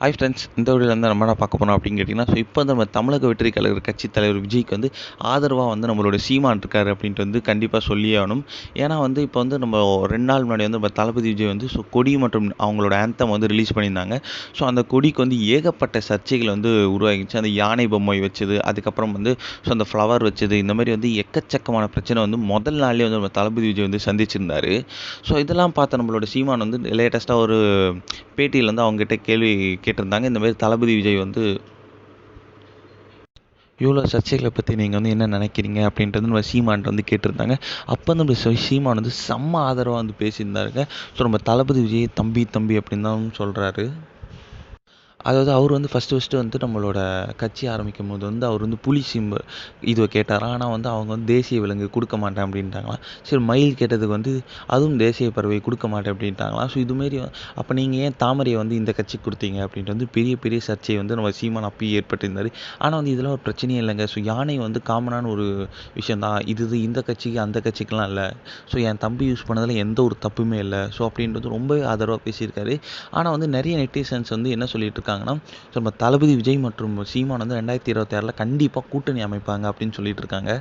Hi friends, இந்த வீடியோவில் வந்து நம்ம என்ன பார்க்க போறோம் அப்படின்னு கேட்டிங்கன்னா, இப்போ வந்து நம்ம தமிழக வெற்றி கழக கட்சித் தலைவர் விஜய்க்கு வந்து ஆதரவாக வந்து நம்மளோட சீமான் இருக்காரு அப்படின்ட்டு வந்து கண்டிப்பாக சொல்லியே ஆகணும். ஏன்னா வந்து இப்போ வந்து நம்ம 2 நாள் முன்னாடி வந்து நம்ம தளபதி விஜய் வந்து கொடி மற்றும் அவங்களோட ஆந்தம் வந்து ரிலீஸ் பண்ணியிருந்தாங்க. ஸோ அந்த கொடிக்கு வந்து ஏகப்பட்ட சர்ச்சைகள் வந்து உருவாகிச்சு. அந்த யானை பொம்மை வச்சது, அதுக்கப்புறம் வந்து அந்த ஃப்ளவர் வச்சது, இந்த மாதிரி வந்து எக்கச்சக்கமான பிரச்சனை வந்து முதல் நாள்லேயே வந்து நம்ம தளபதி விஜய் வந்து சந்திச்சிருந்தாரு. ஸோ இதெல்லாம் பார்த்த நம்மளோட சீமான் வந்து லேட்டஸ்ட்டாக ஒரு பேட்டியில் வந்து அவங்ககிட்ட கேள்வி கேட்டிருந்தாங்க. இந்த மாதிரி தளபதி விஜய் வந்து இவ்வளோ சர்ச்சைகளை பற்றி நீங்கள் வந்து என்ன நினைக்கிறீங்க அப்படின்ட்டு நம்ம சீமான்ட்டு வந்து கேட்டிருந்தாங்க. அப்போ வந்து நம்ம சீமான் வந்து செம்ம ஆதரவாக வந்து பேசியிருந்தாருங்க. ஸோ நம்ம தளபதி விஜய் தம்பி தம்பி அப்படின்னு தான் சொல்கிறாரு. அதாவது அவர் வந்து ஃபஸ்ட்டு வந்து நம்மளோட கட்சி ஆரம்பிக்கும்போது வந்து அவர் வந்து புலி இது கேட்டாராம். ஆனால் வந்து அவங்க வந்து தேசிய விலங்கு கொடுக்க மாட்டேன் அப்படின்ட்டாங்களாம். சரி, மயில் கேட்டதுக்கு வந்து அதுவும் தேசிய பறவை கொடுக்க மாட்டேன் அப்படின்ட்டாங்களாம். ஸோ இதுமாரி அப்போ நீங்கள் ஏன் தாமரையை வந்து இந்த கட்சிக்கு கொடுத்தீங்க அப்படின்ட்டு வந்து பெரிய பெரிய சர்ச்சை வந்து நம்ம சீமான் அப்பயே ஏற்பட்டிருந்தார். ஆனால் வந்து இதெல்லாம் ஒரு பிரச்சனையே இல்லைங்க. ஸோ யானை வந்து காமனான ஒரு விஷயம் தான். இது இந்த கட்சிக்கு அந்த கட்சிக்கெலாம் இல்லை. ஸோ என் தம்பி யூஸ் பண்ணதில் எந்த ஒரு தப்புமே இல்லை. ஸோ அப்படின்றது ரொம்பவே ஆதரவாக பேசியிருக்காரு. ஆனால் வந்து நிறைய நெட்டிசன்ஸ் வந்து என்ன சொல்லிட்டு இருக்காங்கன்னா, ஸோ நம்ம தளபதி விஜய் மற்றும் சீமான் வந்து 2026 கண்டிப்பாக கூட்டணி அமைப்பாங்க அப்படின்னு சொல்லிட்டு இருக்காங்க.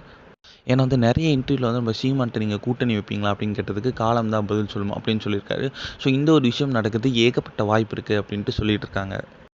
ஏன்னா வந்து நிறைய இன்டர்வியூவில் வந்து நம்ம சீமான்ட்டு நீங்கள் கூட்டணி வைப்பீங்களா அப்படின்னு கேட்டதுக்கு காலம் தான் பதில் சொல்லுமா அப்படின்னு சொல்லியிருக்காரு. ஸோ இந்த ஒரு விஷயம் நடக்குது, ஏகப்பட்ட வாய்ப்பு இருக்குது அப்படின்ட்டு சொல்லிட்டு இருக்காங்க.